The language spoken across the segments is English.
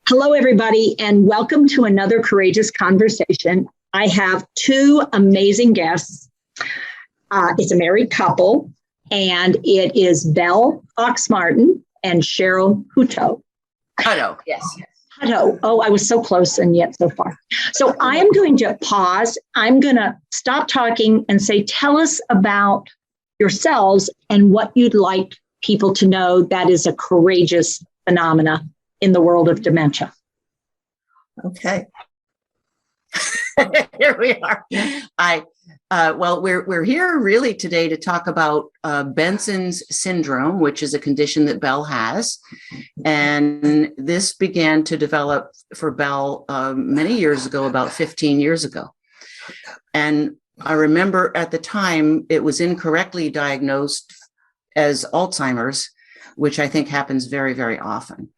Hello, everybody, and welcome to another Courageous Conversation. I have two amazing guests. It's a married couple, and it is Belle Fox-Martin and Cheryl Hutto. Hutto, yes. Hutto. Oh, I was so close and yet so far. So I am going to pause. I'm going to stop talking and say, tell us about yourselves and what you'd like people to know that is a courageous phenomena in the world of dementia. Okay. Here we are. We're here really today to talk about Benson's syndrome, which is a condition that Belle has. And this began to develop for Belle many years ago, about 15 years ago. And I remember at the time it was incorrectly diagnosed as Alzheimer's, which I think happens very, very often.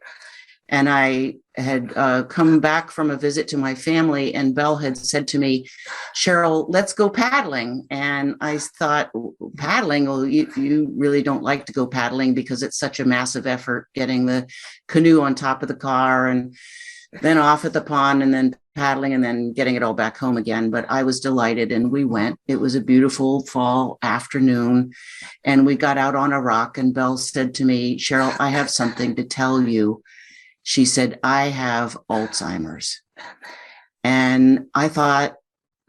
And I had come back from a visit to my family, and Belle had said to me, Cheryl, let's go paddling. And I thought, paddling? Well, you really don't like to go paddling because it's such a massive effort getting the canoe on top of the car and then off at the pond and then paddling and then getting it all back home again. But I was delighted and we went. It was a beautiful fall afternoon and we got out on a rock and Belle said to me, Cheryl, I have something to tell you. She said, I have Alzheimer's. And I thought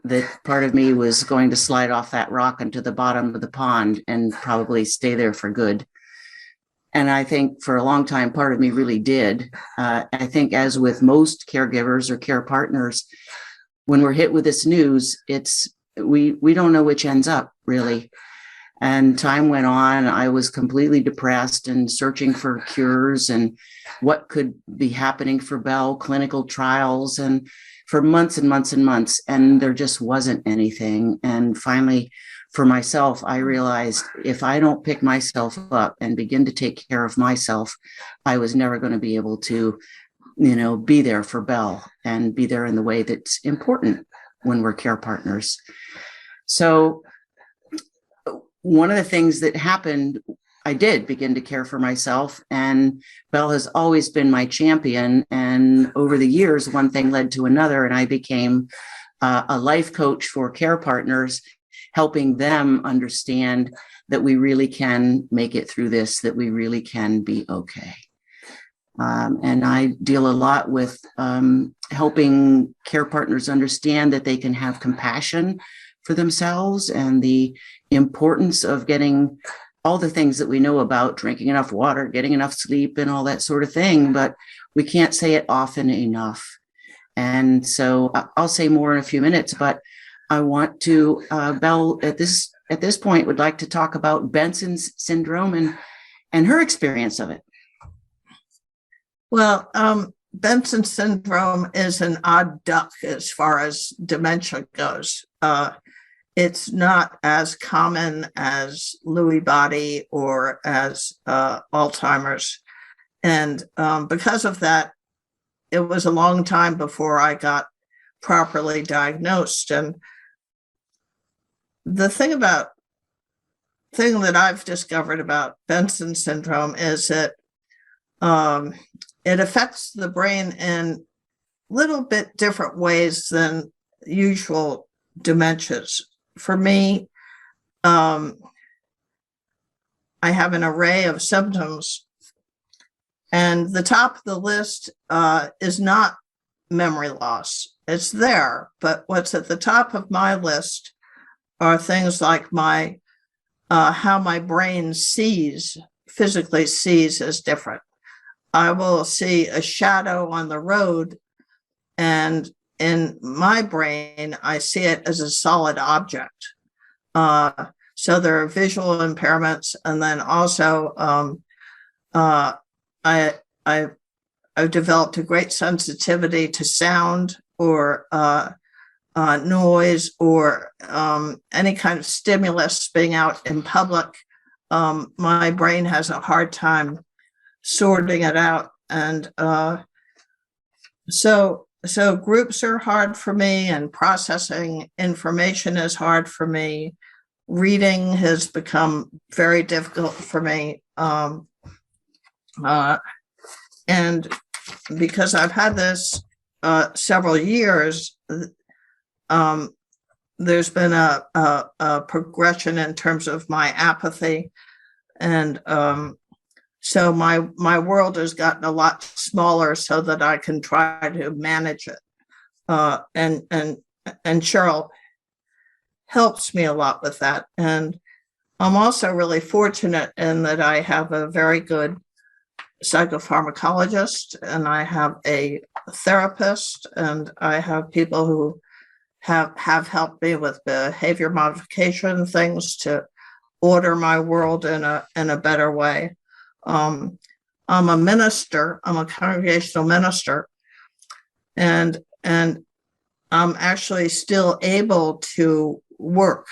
that part of me was going to slide off that rock into the bottom of the pond and probably stay there for good. And I think for a long time, part of me really did. I think as with most caregivers or care partners, when we're hit with this news, we don't know which ends up really. And time went on. I was completely depressed and searching for cures and what could be happening for Belle, clinical trials, and for months and months and months. And there just wasn't anything. And finally, for myself, I realized if I don't pick myself up and begin to take care of myself, I was never going to be able to, be there for Belle and be there in the way that's important when we're care partners. So one of the things that happened, I did begin to care for myself, and Belle has always been my champion. And over the years, one thing led to another, and I became a life coach for care partners, helping them understand that we really can make it through this, that we really can be okay. And I deal a lot with helping care partners understand that they can have compassion for themselves and the importance of getting all the things that we know about drinking enough water, getting enough sleep and all that sort of thing, but we can't say it often enough. And so I'll say more in a few minutes, but I want to, Belle, at this point would like to talk about Benson's syndrome and her experience of it. Well, Benson syndrome is an odd duck as far as dementia goes. It's not as common as Lewy body or as Alzheimer's. And because of that, it was a long time before I got properly diagnosed. And the thing that I've discovered about Benson syndrome is that it affects the brain in little bit different ways than usual dementias. For me, I have an array of symptoms, and the top of the list is not memory loss. It's there, but what's at the top of my list are things like how my brain physically sees as different. I will see a shadow on the road, and in my brain, I see it as a solid object. So there are visual impairments, and then also I've developed a great sensitivity to sound or noise or any kind of stimulus being out in public. My brain has a hard time sorting it out, and so groups are hard for me, and processing information is hard for me. Reading has become very difficult for me. And because I've had this several years, there's been a progression in terms of my apathy. And so my world has gotten a lot smaller so that I can try to manage it. And Cheryl helps me a lot with that. And I'm also really fortunate in that I have a very good psychopharmacologist, and I have a therapist, and I have people who have helped me with behavior modification things to order my world in a better way. I'm a minister. I'm a congregational minister, and I'm actually still able to work.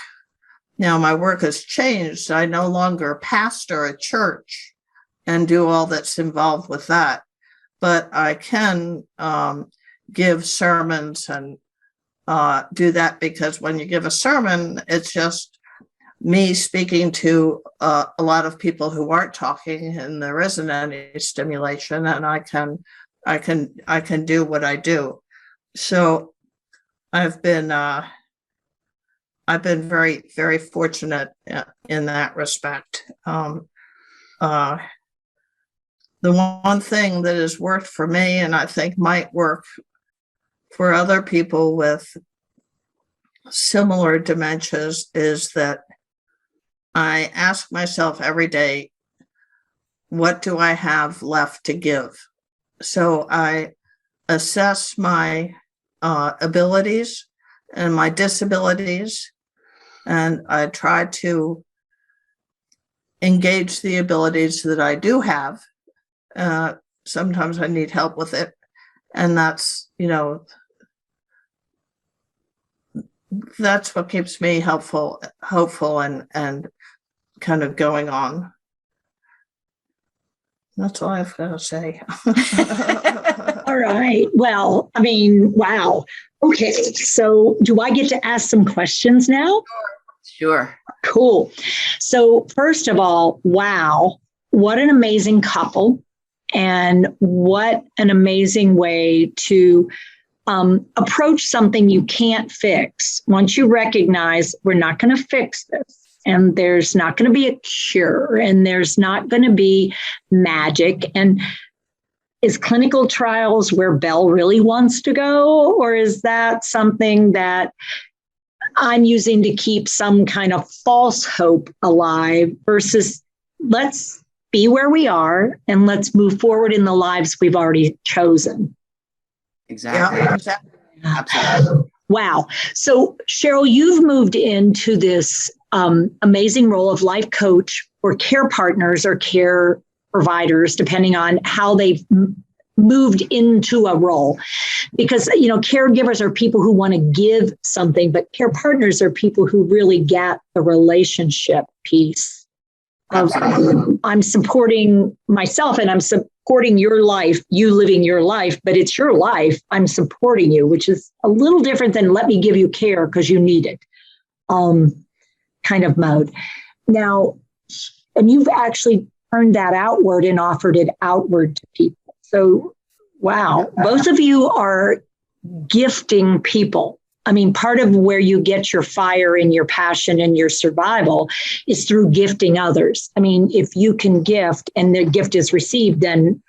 Now my work has changed. I no longer pastor a church and do all that's involved with that, but I can give sermons and do that, because when you give a sermon, it's just me speaking to a lot of people who aren't talking, and there isn't any stimulation, and I can do what I do. So I've been very, very fortunate in that respect. The one thing that has worked for me, and I think might work for other people with similar dementias, is that I ask myself every day, what do I have left to give? So I assess my abilities and my disabilities, and I try to engage the abilities that I do have. Sometimes I need help with it, and that's what keeps me hopeful and kind of going on. That's all I've got to say. All right. Well, I mean, wow. Okay. So do I get to ask some questions now? Sure. Cool. So first of all, wow, what an amazing couple, and what an amazing way to approach something you can't fix. Once you recognize we're not going to fix this, and there's not going to be a cure, and there's not going to be magic. And is clinical trials where Belle really wants to go, or is that something that I'm using to keep some kind of false hope alive, versus let's be where we are and let's move forward in the lives we've already chosen? Exactly. Yeah, exactly. Absolutely. Wow. So Cheryl, you've moved into this amazing role of life coach or care partners or care providers, depending on how they've moved into a role. Because, caregivers are people who want to give something, but care partners are people who really get the relationship piece. I'm supporting myself, and I'm supporting your life, you living your life, but it's your life. I'm supporting you, which is a little different than let me give you care because you need it kind of mode. Now, and you've actually turned that outward and offered it outward to people. So, wow, both of you are gifting people. I mean, part of where you get your fire and your passion and your survival is through gifting others. I mean, if you can gift and the gift is received, then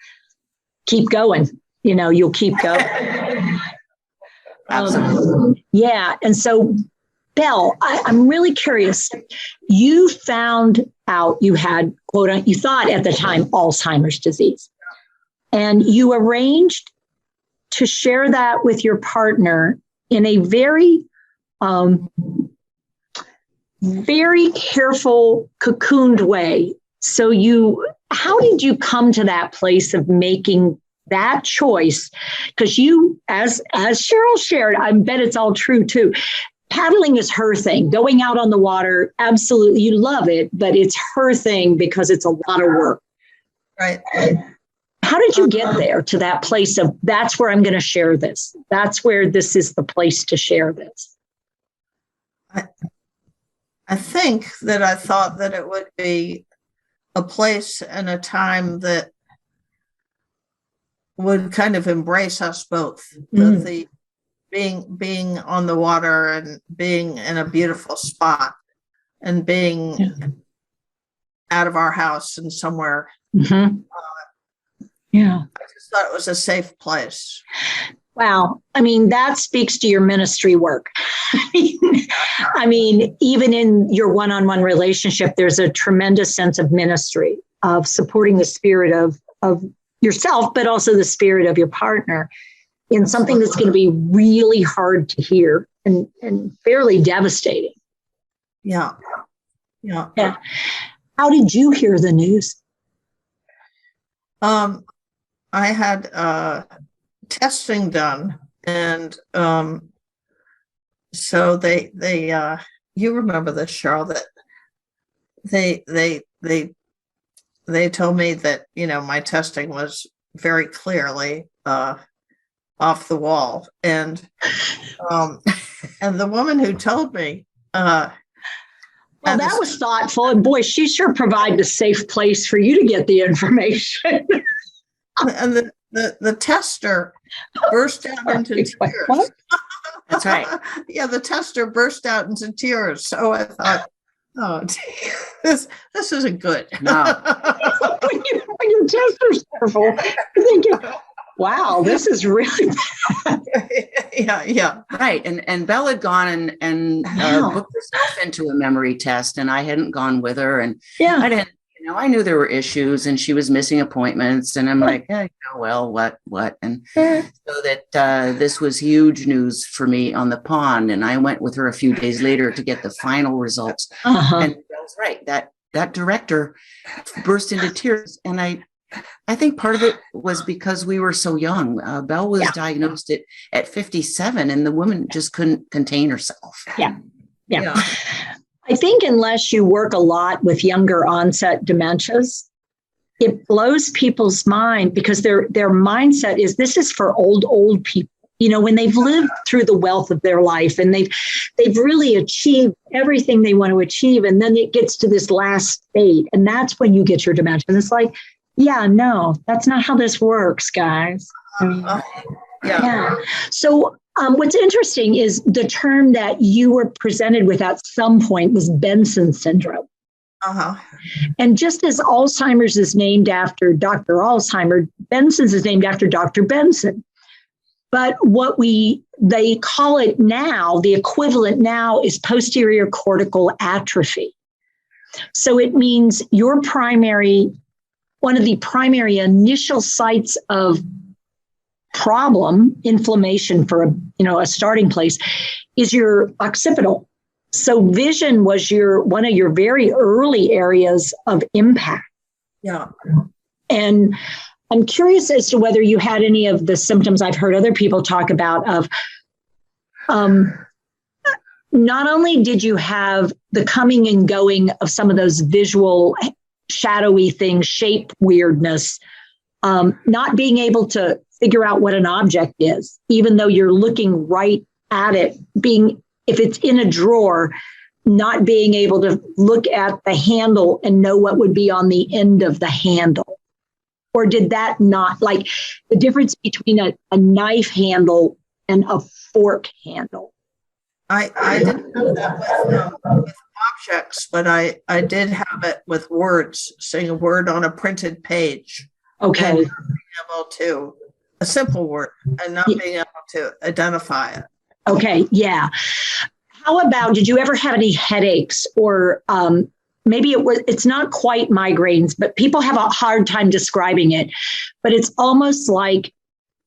keep going. You'll keep going. Absolutely. Yeah. And so, Belle, I'm really curious. You found out you had, quote, you thought at the time, Alzheimer's disease. And you arranged to share that with your partner in a very, very careful, cocooned way. So how did you come to that place of making that choice? Because you, as Cheryl shared, I bet it's all true too. Paddling is her thing. Going out on the water, absolutely, you love it, but it's her thing because it's a lot of work. Right. How did you get there to that place of, that's where I'm going to share this? That's where this is the place to share this. I think that I thought that it would be a place and a time that would kind of embrace us both. The being on the water and being in a beautiful spot and being out of our house and somewhere. Mm-hmm. I just thought it was a safe place. Wow. I mean, that speaks to your ministry work. I mean, even in your one-on-one relationship, there's a tremendous sense of ministry, of supporting the spirit of yourself, but also the spirit of your partner in something that's going to be really hard to hear and fairly devastating. Yeah. How did you hear the news? I had testing done, and so they you remember this, Charlotte? They told me that, my testing was very clearly off the wall, and the woman who told me, well, that was thoughtful, and boy, she sure provided a safe place for you to get the information. And the tester burst out into tears. What? That's right. Yeah, the tester burst out into tears. So I thought, oh, this isn't good. No. when your tester's careful, you're thinking, wow, this is really bad. Yeah. Right. And Belle had gone and booked herself into a memory test, and I hadn't gone with her. And I didn't, I knew there were issues, and she was missing appointments, and I'm like, well, what? And so that this was huge news for me on the pond. And I went with her a few days later to get the final results. And Belle's right. That director burst into tears. And I think part of it was because we were so young. Belle was diagnosed at 57, and the woman just couldn't contain herself. Yeah. I think unless you work a lot with younger onset dementias, it blows people's mind because their mindset is this is for old people. When they've lived through the wealth of their life and they've really achieved everything they want to achieve, and then it gets to this last state, and that's when you get your dementia. And it's like, no, that's not how this works, guys. So what's interesting is the term that you were presented with at some point was Benson syndrome. And just as Alzheimer's is named after Dr. Alzheimer, Benson's is named after Dr. Benson. But what they call it now, the equivalent now is posterior cortical atrophy. So it means one of the primary initial sites of problem, inflammation for a starting place, is your occipital. So vision was one of your very early areas of impact. Yeah. And I'm curious as to whether you had any of the symptoms I've heard other people talk about of not only did you have the coming and going of some of those visual shadowy things, shape weirdness, not being able to figure out what an object is, even though you're looking right at it, if it's in a drawer, not being able to look at the handle and know what would be on the end of the handle. Or did that not, like the difference between a knife handle and a fork handle? I didn't have that with objects, but I did have it with words, saying a word on a printed page. Okay. And not being able to, a simple word, and not being able to identify it. Okay, yeah. How about, did you ever have any headaches or maybe it's not quite migraines, but people have a hard time describing it, but it's almost like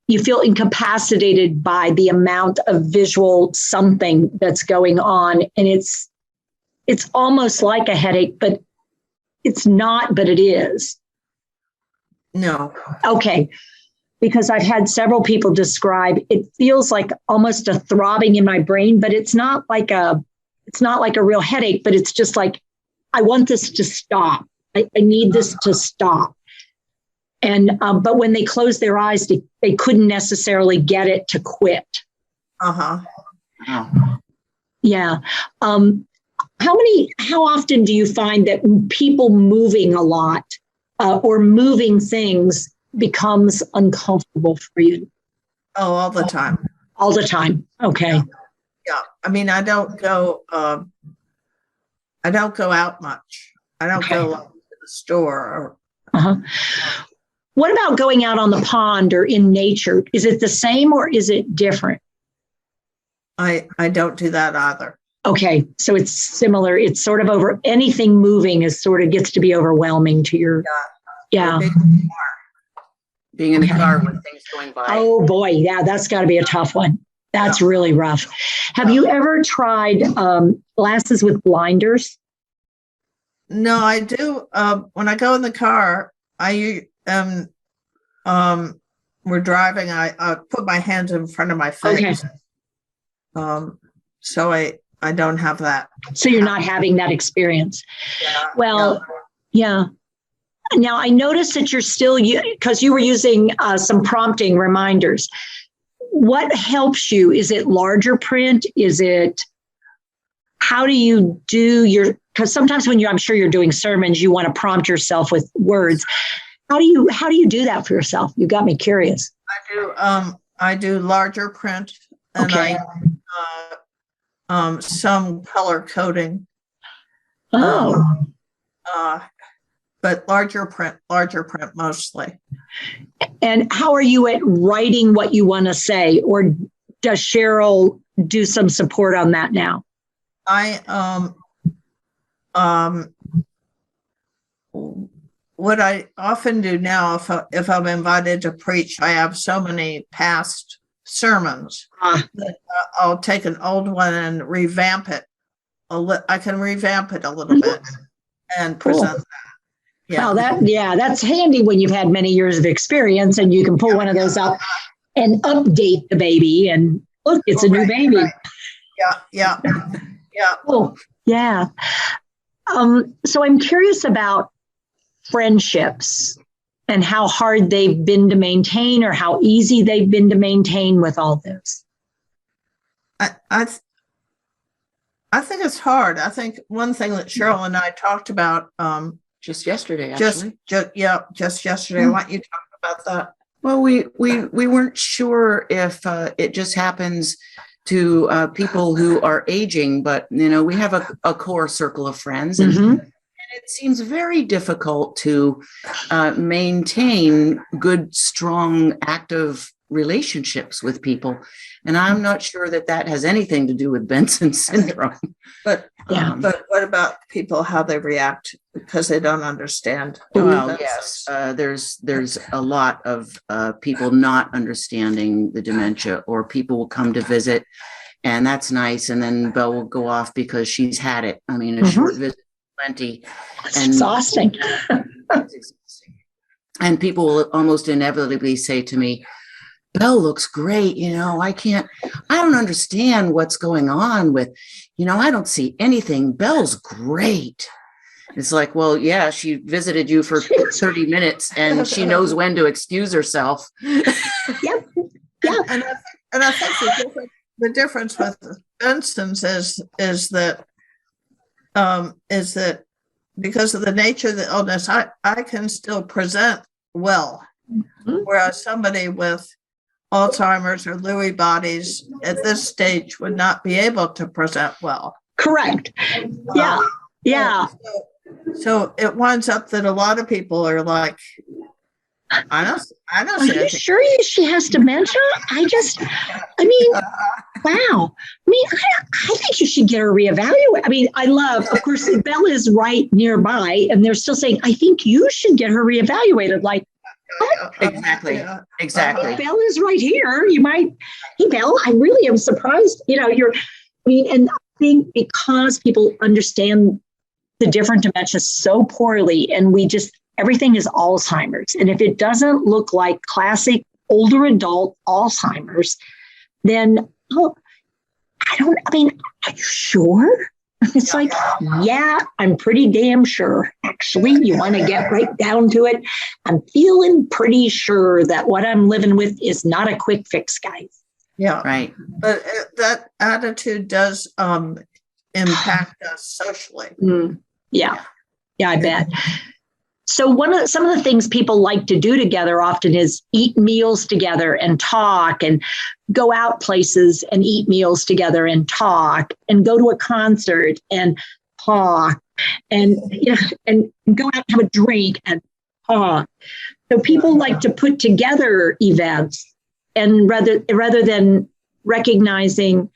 you feel incapacitated by the amount of visual something that's going on. And it's almost like a headache, but it's not, but it is. No. Okay. Because I've had several people describe, it feels like almost a throbbing in my brain, but it's not like a real headache, but it's just like, I want this to stop. I need this to stop. And, but when they closed their eyes, they couldn't necessarily get it to quit. Yeah. How often do you find that people moving a lot or moving things becomes uncomfortable for you? Oh, all the time. All the time. Okay. Yeah. I mean, I don't go out much. I don't Okay. go to the store. Uh-huh. What about going out on the pond or in nature? Is it the same or is it different? I don't do that either. Okay, so it's similar. It's sort of over anything moving is sort of gets to be overwhelming to your, yeah. Being in the car with things going by. Oh boy, yeah, that's got to be a tough one. That's really rough. Have you ever tried glasses with blinders? No, I do. When I go in the car, we're driving. I put my hands in front of my face. Okay. So I don't have that. So you're not having that experience. Yeah, well, yeah. Now I noticed that you're still, because you were using some prompting reminders. What helps you? Is it larger print? Is it, how do you do your, because sometimes when I'm sure you're doing sermons, you want to prompt yourself with words. How do you do that for yourself? You got me curious. I do larger print, and okay. Some color coding. Oh. But larger print mostly. And how are you at writing what you want to say? Or does Cheryl do some support on that now? What I often do now, if I'm invited to preach, I have so many past sermons that I'll take an old one and revamp it. I can revamp it a little bit and present that. Yeah. Well, that's handy when you've had many years of experience and you can pull one of those up and update the baby and look, it's a new baby. Right. Yeah. Oh, yeah. So I'm curious about friendships and how hard they've been to maintain or how easy they've been to maintain with all this. I think it's hard. I think one thing that Cheryl and I talked about just yesterday, actually. Just yesterday. I want you to talk about that. Well, we weren't sure if it just happens to people who are aging, but we have a core circle of friends, and it seems very difficult to maintain good, strong, active relationships with people. And I'm not sure that has anything to do with Benson syndrome. But what about people, how they react because they don't understand? Well, yes, there's a lot of people not understanding the dementia, or people will come to visit, and that's nice, and then Belle will go off because she's had it. I mean, a short visit, plenty. It's exhausting. It's exhausting. And people will almost inevitably say to me, Belle looks great. I don't understand what's going on with, I don't see anything. Belle's great. It's like, well, yeah, she visited you for 30 minutes and she knows when to excuse herself. Yep. Yeah. And I think the difference with Benson's is that because of the nature of the illness, I can still present well, whereas somebody with Alzheimer's or Lewy bodies at this stage would not be able to present well. Correct. Yeah. So it winds up that a lot of people are like, I don't Are you sure she has dementia? Wow. I think you should get her reevaluated. Of course, Belle is right nearby and they're still saying, I think you should get her reevaluated. Like, Exactly. Belle is right here. You might, hey, Belle, I really am surprised. And I think because people understand the different dementias so poorly, and everything is Alzheimer's. And if it doesn't look like classic older adult Alzheimer's, then, are you sure? It's like, yeah, I'm pretty damn sure. Actually, you want to get right down to it. I'm feeling pretty sure that what I'm living with is not a quick fix, guys. Yeah. Right. But that attitude does impact us socially. Yeah, I bet. So some of the things people like to do together often is eat meals together and talk, and go out places and eat meals together and talk, and go to a concert and talk, and and go out and have a drink and talk. So people like to put together events, and rather than recognizing,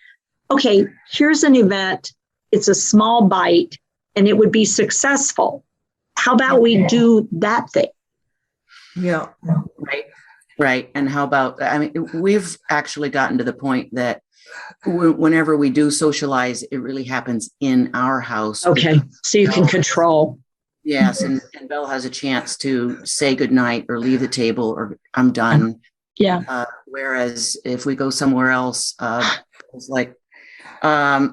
okay, here's an event, it's a small bite, and it would be successful. How about we do that thing? Yeah. Right. And how about, I mean, we've actually gotten to the point that whenever we do socialize, it really happens in our house. Okay. So you can control. Yes. And Belle has a chance to say goodnight or leave the table or I'm done. Yeah. Whereas if we go somewhere else, it's like, how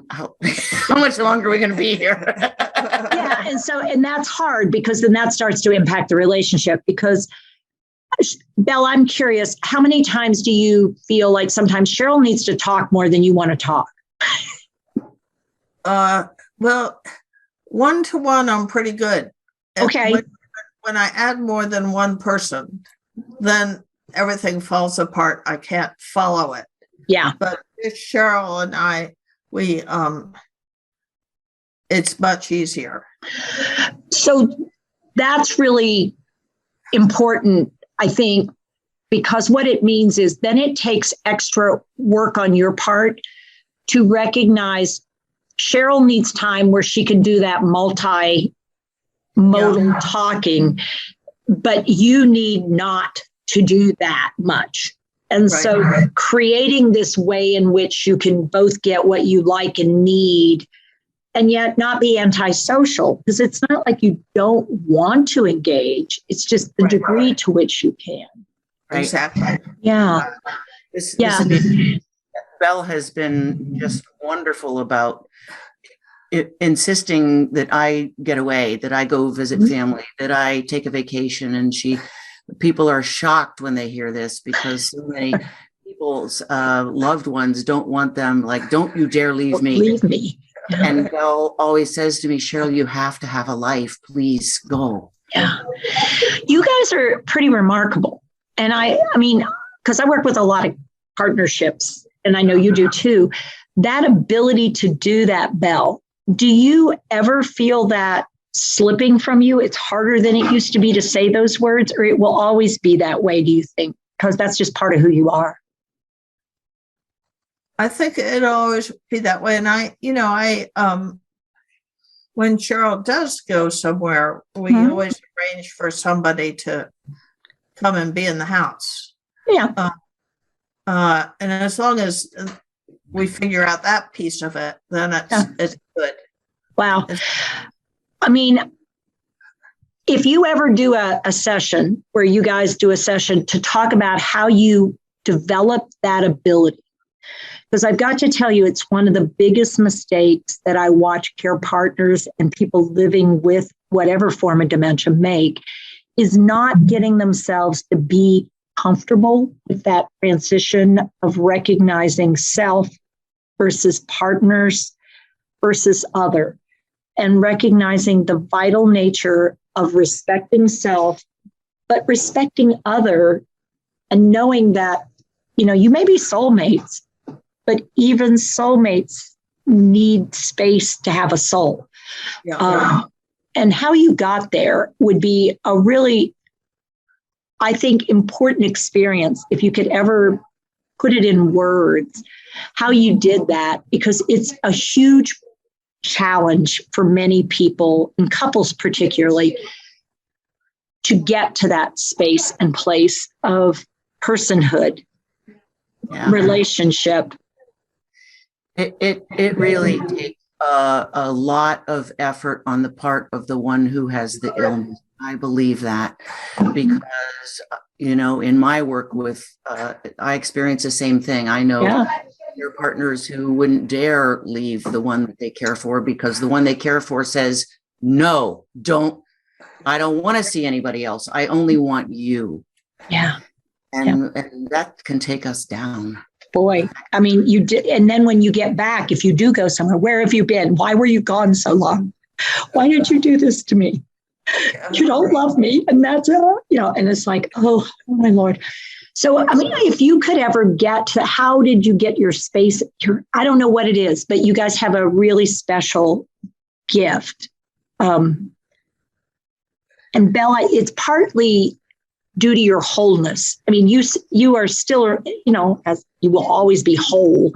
much longer are we going to be here? Yeah. And that's hard, because then that starts to impact the relationship. Because Belle, I'm curious, how many times do you feel like sometimes Cheryl needs to talk more than you want to talk? Well, 1-to-1, I'm pretty good. Okay. When I add more than one person, then everything falls apart. I can't follow it. Yeah. But with Cheryl and I, it's much easier. So that's really important, I think, because what it means is then it takes extra work on your part to recognize Cheryl needs time where she can do that multimodal talking, but you need not to do that much. And so creating this way in which you can both get what you like and need, and yet not be antisocial, because it's not like you don't want to engage. It's just the degree to which you can. Right. Exactly. Yeah. Belle has been just wonderful about insisting that I get away, that I go visit family, that I take a vacation. And people are shocked when they hear this, because so many people's loved ones don't want them, like, don't you dare leave me. Leave me. And Belle always says to me, Cheryl, you have to have a life. Please go. Yeah. You guys are pretty remarkable. And I mean, because I work with a lot of partnerships, and I know you do too, that ability to do that, Belle, do you ever feel that slipping from you? It's harder than it used to be to say those words, or it will always be that way, do you think? Because that's just part of who you are. I think it'll always be that way. And when Cheryl does go somewhere, we always arrange for somebody to come and be in the house. Yeah. And as long as we figure out that piece of it, then it's good. Wow. I mean, if you ever do a session where you guys do a session to talk about how you develop that ability, because I've got to tell you, it's one of the biggest mistakes that I watch care partners and people living with whatever form of dementia make, is not getting themselves to be comfortable with that transition of recognizing self versus partners versus other, and recognizing the vital nature of respecting self, but respecting other, and knowing that, you may be soulmates, but even soulmates need space to have a soul. Yeah. And how you got there would be a really, I think, important experience if you could ever put it in words, how you did that, because it's a huge challenge for many people, and couples particularly, to get to that space and place of personhood, relationship. It really takes a lot of effort on the part of the one who has the illness. I believe that, because, in my work with, I experience the same thing. I know there are partners who wouldn't dare leave the one that they care for, because the one they care for says, no, I don't want to see anybody else. I only want you. Yeah. And that can take us down. Boy, I mean, you did. And then when you get back, if you do go somewhere, where have you been? Why were you gone so long? Why did you do this to me? You don't love me. And that's, and it's like, oh my Lord. So, I mean, if you could ever get to, how did you get your space? I don't know what it is, but you guys have a really special gift. And Bella, it's partly due to your wholeness. I mean, you are still, as you will always be whole,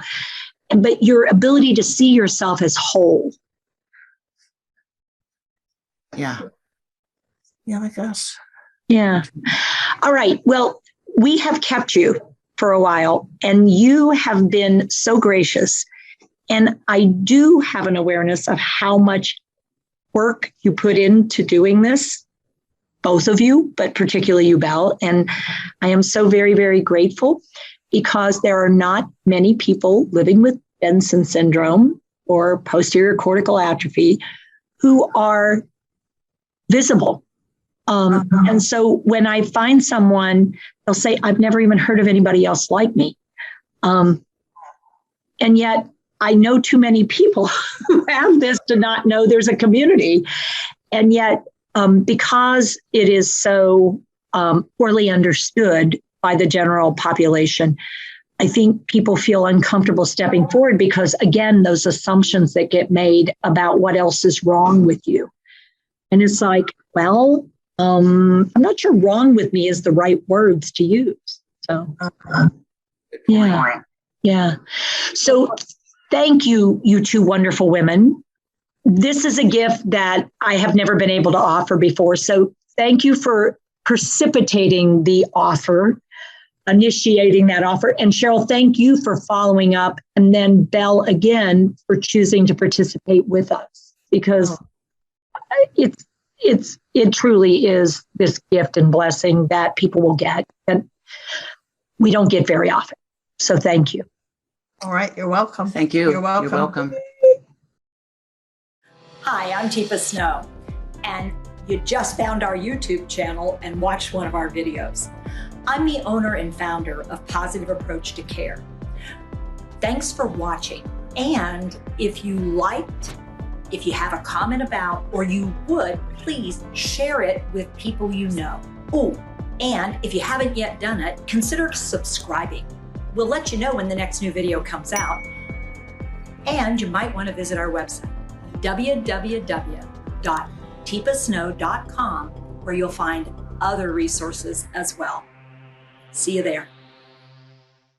but your ability to see yourself as whole. Yeah. Yeah, I guess. Yeah. All right. Well, we have kept you for a while, and you have been so gracious. And I do have an awareness of how much work you put into doing this, both of you, but particularly you, Belle. And I am so very, very grateful, because there are not many people living with Benson syndrome or posterior cortical atrophy who are visible. And so when I find someone, they'll say, I've never even heard of anybody else like me. And yet I know too many people who have this to not know there's a community. And yet, because it is so poorly understood by the general population, I think people feel uncomfortable stepping forward because, again, those assumptions that get made about what else is wrong with you. And it's like, well, I'm not sure wrong with me is the right words to use. So, yeah. So thank you, you two wonderful women. This is a gift that I have never been able to offer before. So thank you for precipitating the offer, initiating that offer. And Cheryl, thank you for following up. And then Belle, again, for choosing to participate with us, because it truly is this gift and blessing that people will get that we don't get very often. So thank you. All right. You're welcome. Thank you. You're welcome. You're welcome. Hi, I'm Teepa Snow, and you just found our YouTube channel and watched one of our videos. I'm the owner and founder of Positive Approach to Care. Thanks for watching. And if you liked, if you have a comment about, or you would, please share it with people you know. Oh, and if you haven't yet done it, consider subscribing. We'll let you know when the next new video comes out. And you might want to visit our website, www.teepasnow.com, where you'll find other resources as well. See you there.